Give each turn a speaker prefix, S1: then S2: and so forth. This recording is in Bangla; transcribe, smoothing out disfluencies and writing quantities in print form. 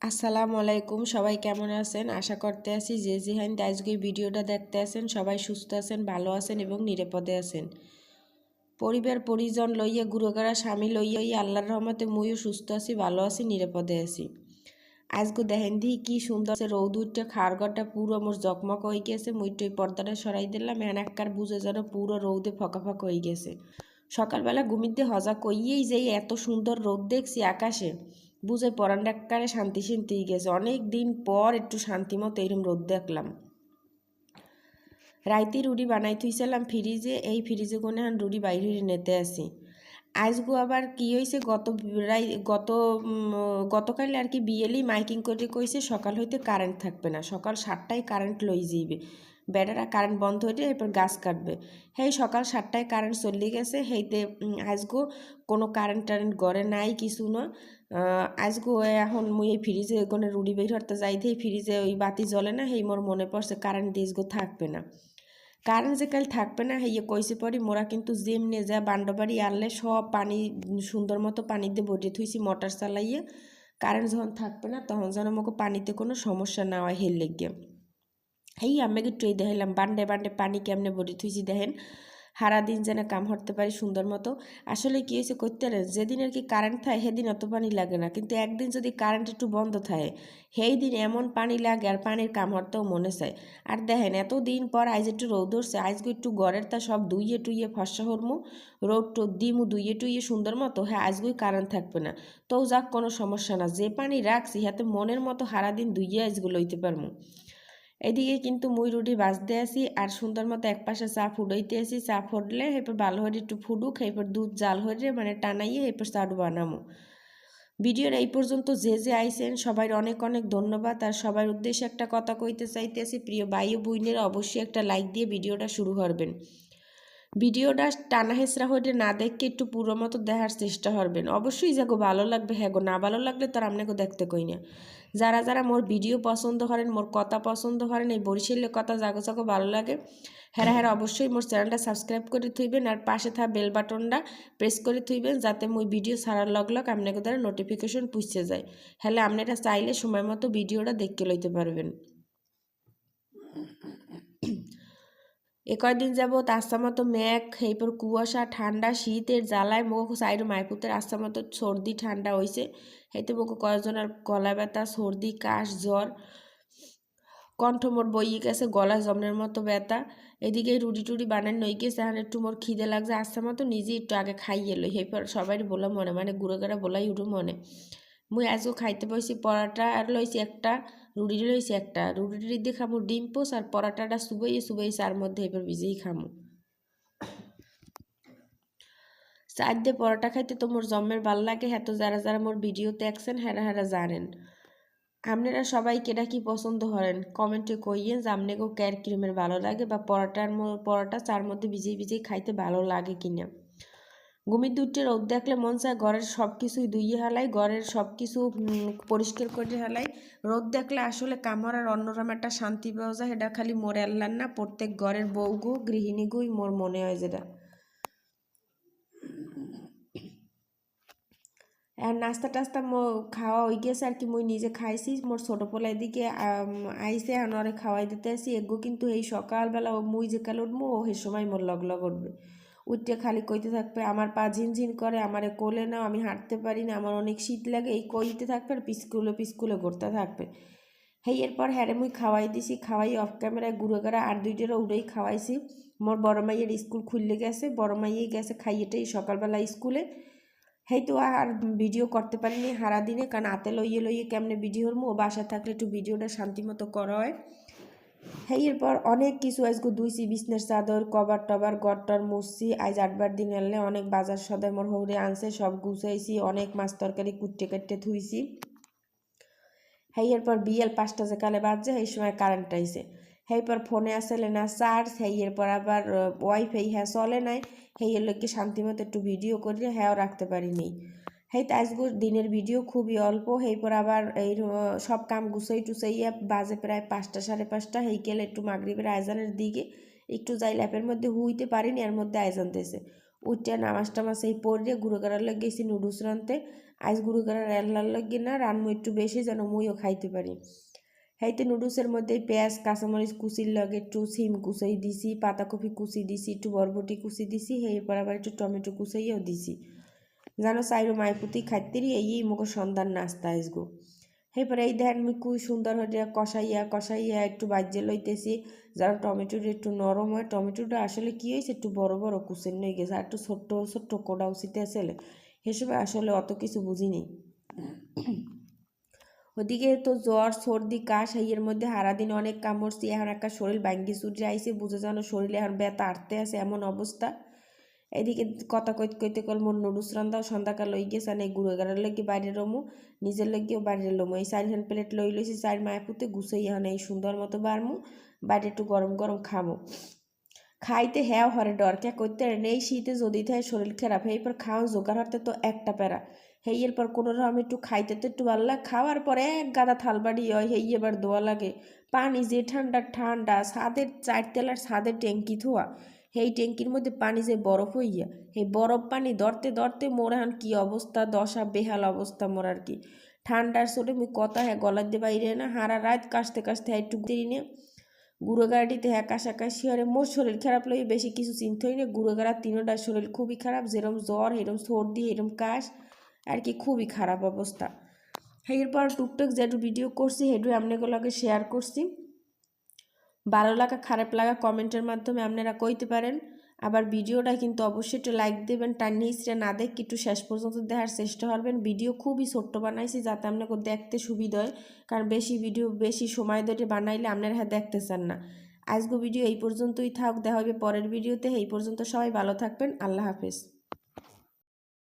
S1: আসসালামু আলাইকুম, সবাই কেমন আছেন? আশা করতে আছি যে যেখান আজকে ভিডিওটা দেখতে আছেন সবাই সুস্থ আছেন, ভালো আছেন এবং নিরাপদে আছেন। পরিবার পরিজন লইয়া গুরুগারা স্বামী লইয়া আল্লাহর রহমতে মুইও সুস্থ আছি, ভালো আছি, নিরাপদে আছি। আজকে দেখেন দি কি সুন্দর আছে, রৌদ উঠটা খাড়গড়টা পুরো মোর জকমক হয়ে গেছে। মুইটো পর্দাটা সরাই দিলাম, এনাক্কার বুঝে যেন পুরো রৌদে ফকা ফকা হয়ে গেছে। সকালবেলা ঘুমিতে হজা কইয়েই যে এত সুন্দর রোদ দেখছি আকাশে, বুঝে পরান ডাক্কারে শান্তি শান্তি গেছে। অনেক দিন পর একটু শান্তি মতো এরম রোদ দেখলাম। রাইতে রুটি বানাই থুইছিলাম ফ্রিজে, এই ফ্রিজে কোনে রুটি বাইরে নিতে আসি। আজগো আবার কি হয়েছে, গতকাল আর কি বিয়েলি মাইকিং করে কইছে সকাল হইতে কারেন্ট থাকবে না, সকাল 7টায় কারেন্ট লই যাইবে। বেড়ারা কারেন্ট বন্ধ হইলে এরপর গাছ কাটবে। হেই সকাল 7টায় কারেন্ট চলে গেছে। হেইতে আজগো কোনো কারেন্ট টারেন্ট ঘরে নাই, কিছু না। আজগো এখন মুই এই ফ্রিজে কোনো রুটি বের হতে যাইতে ফ্রিজে ওই বাতি জ্বলে না, হেই মোর মনে পড়ছে কারেন্ট দিয়েগো থাকবে না। কারেন্ট যে কাল থাকবে না হেয়ে কইছে পরি মোরা কিন্তু যেমনে যা বান্ডবাড়ি আনলে সব পানি সুন্দর মতো পানি দিয়ে বটে থুইছি মোটর চালাইয়ে। কারেন্ট যখন থাকবে না তখন যেন আমাকে পানিতে কোনো সমস্যা না হয় হেল লেগে। হেই আমি একটু দেখাইলাম বান্ডে বান্ডে পানি কেমনে বটে থুইছি দেখেন। সারাদিন যেন কাম করতে পারি সুন্দর মতো। আসলে কী হয়েছে করতে পারে, যেদিন আর কি কারেন্ট থাকে সেদিন অত পানি লাগে না, কিন্তু একদিন যদি কারেন্ট একটু বন্ধ থাকে সেই দিন এমন পানি লাগে আর পানির কাম করতেও মনে চায়। আর দেখেন এতদিন পর আজ একটু রোদ উঠছে, আজকে একটু ঘরের তা সব ধুইয়ে টুইয়ে ফর্সা হরমু, রোদ টোদ দিমু ধুইয়ে টুইয়ে সুন্দর মতো। হ্যাঁ আজকেই কারেন্ট থাকবে না, তো যাক কোনো সমস্যা না, যে পানি রাখছি হাতে মনের মতো সারাদিন ধুইয়ে আজকে লইতে পারমু। এদিকে কিন্তু মুই রুটি ভাজতে আসি আর সুন্দর মতো এক পাশে চা ফুটাইতে আসি। চা ফুটলে এরপর ভালো হয়ে একটু ফুটুক, এরপর দুধ জাল হয়ে মানে টানাইয়ে এরপর চাটু বানামো। ভিডিওর এই পর্যন্ত যে আইছেন সবাই অনেক অনেক ধন্যবাদ। আর সবার উদ্দেশ্যে একটা কথা কইতে চাইতেছি, প্রিয় ভাই ও বোনেরা অবশ্যই একটা লাইক দিয়ে ভিডিওটা শুরু করবেন। ভিডিওটা টানা হেঁচড়া হইতে না দেখে একটু পুরো মতো দেখার চেষ্টা করবেন। অবশ্যই যাগো ভালো লাগবে, হ্যাঁ গো না ভালো লাগলে তার আপনাকে দেখতে কই না। যারা যারা মোর ভিডিও পছন্দ করেন, মোর কথা পছন্দ করেন, এই বরিশালের কথা জাগো জাগো ভালো লাগে, হ্যাঁ অবশ্যই মোর চ্যানেলটা সাবস্ক্রাইব করে থইবেন আর পাশে থাকা বেল বাটনটা প্রেস করে থইবেন, যাতে মই ভিডিও ছাড়ার লগ লগ আপনাকে দ্বারা নোটিফিকেশন পুষছে যায়। হ্যাঁ আপনারা চাইলে সময় মতো ভিডিওটা দেখতে লইতে পারবেন। এ কয়দিন যাবৎ আস্তা মতো মেঘ, এরপর কুয়াশা, ঠান্ডা, শীতের জ্বালায় মুখ সাইড মাইপুতের আস্তা মতো সর্দি ঠান্ডা হয়েছে। এতে মুখ কয়েকজনের গলা ব্যথা, সর্দি, কাশ, জ্বর, কণ্ঠ মোর বইয়ে গেছে, গলা জমনের মতো ব্যথা। এদিকে রুটি টুটি বানান নই গেছে, এখন একটু মোর খিদে লাগছে, আস্তা মতো নিজেই একটু আগে খাইয়ে লই। এরপর সবাই বলা মনে মানে গুঁড়ো গাড়া বলাই উঠু মনে। মুই আজও খাইতে পাইছি পরাটা আর লইছি একটা, রুটি লইছি একটা, রুটি দিয়ে খামু ডিম পোস আর পরাটাটা সুবাইয়ে সুবাইয়ে চার মধ্যে এবার ভিজেই খামু। চার দিয়ে পরোটা খাইতে তো মোর জম্মের ভাল লাগে। হ্যাঁ তো যারা যারা মোর ভিডিও দেখছেন হ্যাঁ জানেন। আপনারা সবাই কেটা কি পছন্দ করেন কমেন্টে কইয়েন যে আপনাকেও ক্যার ক্রিমের ভালো লাগে বা পরোটা চার মধ্যে ভিজিয়ে ভিজিয়ে খাইতে ভালো লাগে কিনা। ঘুমির দুধটে রোদ দেখলে মন চায় ঘরের সব কিছুই ধুইয়ে হালাই, ঘরের সব কিছু পরিষ্কার করে হালাই। রোদ দেখলে আসলে কামড় আর অন্যরকম একটা শান্তি পাওয়া যায়, এটা খালি মোর আল্লার না, প্রত্যেক ঘরের বউ গৃহিণীগুই মোর মনে হয় যেটা। আর নাস্তা টাস্তা খাওয়া হয়ে গেছে আর কি, মুই নিজে খাইছি। মোর ছোটো পোলা এদিকে আইসে আনোয়ারে খাওয়াই দিতে আসি। এগো কিন্তু এই সকালবেলা মুই যে কাল উঠবো ও সে সময় মোর লগ লগ উঠবে, উঠতে খালি কইতে থাকবে আমার পা ঝিনঝিন করে, আমারে কোলে নাও, আমি হাঁটতে পারি না, আমার অনেক শীত লাগে, এই কইতে থাকবে আর পিসকুলে ঘুরতে থাকবে। হেই এরপর হ্যারে মুই খাওয়াই দিছি, খাওয়াই অফ ক্যামেরায় গুঁড়ো করা আর দুইটারও উড়েই খাওয়াইছি। মোর বড় মাইয়ের স্কুল খুললে গেছে, বড় মাইয়েই গেছে খাইয়েটাই সকালবেলা স্কুলে। হেই তো আর ভিডিও করতে পারিনি সারাদিনে, কারণ হাতে লইয়ে লইয়ে কেমনে ভিডিও হরমু, ও বাসা থাকলে একটু ভিডিওটা শান্তি মতো করা হয়। হেই এরপর অনেক কিছু আজকে ধুইছি, বিছনার চাদর কভার টভার গড়টর মুছছি। আজ 8বার দিন এলে অনেক বাজার সদাই মোর হৌরে আনছে, সব গুছাইছি, অনেক মাছ তরকারি কুটতে কাটতে থুইছি। হেই এরপর বিয়েল 5টা যে কালে বাজছে এই সময় কারেন্ট আইছে। হেই পর ফোনে আসলে না চার্জ, হেই এরপর আবার ওয়াইফাই হ্যাঁ চলে নাই। হেই এর লোককে শান্তিমতো একটু ভিডিও করে হ্যাঁও রাখতে পারিনি। হেই তো আজকে দিনের ভিডিও খুবই অল্প। হেই পর আবার এই সব কাম গুছাই টুসাইয়া বাজে প্রায় 5টা 5:30। হেই গেলে একটু মাগরিবের আয়োজনের দিকে একটু যাই ল্যাপের মধ্যে হুইতে পারিনি, এর মধ্যে আয়োজন দিয়েছে। উঠে নামাজ টামাজ এই পড়ে গুঁড়ো করার গেছি নুডলস রানতে। আইস গুঁড়ো করা রান্নার লাগে না রান্না একটু বেশি যেন মুইও খাইতে পারি। হাইতে নুডলসের মধ্যে পেঁয়াজ কাঁচামরিচ কুচির লগে একটু সিম কুচাই দিছি, পাতাকপি কুচি দিছি, একটু বরবটি কুচি দিছি, এরপর আবার একটু টমেটো কুচাইও দিছি। জানো চাইরো মাইপুতি খাইতেরি এই মুখো সন্ধ্যার নাস্তা আসগো। এরপরে এই দেখেন মুই খুব সুন্দর হয়ে কষাইয়া একটু বাজ্যে লইতেছি, যারা টমেটোটা একটু নরম হয়। টমেটোটা আসলে কী হয়েছে একটু বড় বড় কুচের নই গেছে, আর একটু ছোট্ট ছোট্ট কোডা উচিতে আসলে হিসেবে আসলে অত কিছু বুঝিনি। ওদিকে তো জ্বর সর্দি কাশ এর মধ্যে সারাদিন অনেক কামড়ছি, এখন একটা শরীর ভাঙ্গি চুটে আইসে, বুঝে জানো শরীরে এখন ব্যথা আটতে আছে এমন অবস্থা। এদিকে কথা কইতে কইতে কল মোর নুডলস রান্ধাও সন্ধ্যাকাল লই গেছে, আর এই গুঁড়ো গাড়ার লগে বাইরে রমু, নিজের লগেও বাইরে লমু। এই 4 প্লেট লই লইছি, 4 মায়াপুতে গুছাই এখন এই সুন্দর মতো বাড়মু, বাইরে একটু গরম গরম খামো। খাইতে হ্যাঁ হরে ডর কে করতে নেই শীতে যদি থাকে শরীর খারাপ, এরপর খাওয়া জোগাড় হতে তো একটা প্যারা। এরপর কোনো রকম একটু খাইতে তো একটু ভালো লাগে, খাওয়ার পরে এক গাদা থালবাড়ি হয়, এবার দোয়া লাগে। পানি যে ঠান্ডা ঠান্ডা, ছাদের 4 তলার ছাদের ট্যাঙ্কি থোয়া, সেই ট্যাঙ্কির মধ্যে পানি যে বরফ হইয়া, সেই বরফ পানি ধরতে ধরতে মোর এখন কী অবস্থা, দশা বেহাল অবস্থা মোর আর কি। ঠান্ডার চোটে মুই কথা হ্যাঁ গলার দিয়ে বাইরে না, হারা রাত কাশতে কাশতে একটু দেরি নিয়ে গুঁড়ো গাড়িতে হ্যাঁ কাশাকাশি হরে। মোর শরীর খারাপ লই বেশি কিছু চিন্তা হই না, গুঁড়ো গাড়ার তিনোটার শরীর খুবই খারাপ, যেরম জ্বর এরম সর্দি এরম কাশ আর কি, খুবই খারাপ অবস্থা। এরপর টুকটাক যেটু ভিডিও করছি সেটু আপনাগুলোকে শেয়ার করছি। ভালো লাগা খারাপ লাগা কমেন্টের মাধ্যমে আপনারা কইতে পারেন। আবার ভিডিওটা কিন্তু অবশ্যই একটু লাইক দেবেন, টানি হিসড়ে না দেখে একটু শেষ পর্যন্ত দেখার চেষ্টা করবেন। ভিডিও খুবই ছোট্ট বানাইছি যাতে আপনাকে দেখতে সুবিধা হয়, কারণ বেশি ভিডিও বেশি সময় ধরে বানাইলে আপনারা হ্যাঁ দেখতে চান না। আজকে ভিডিও এই পর্যন্তই থাক, দেখা হবে পরের ভিডিওতে। এই পর্যন্ত সবাই ভালো থাকবেন, আল্লাহ হাফেজ।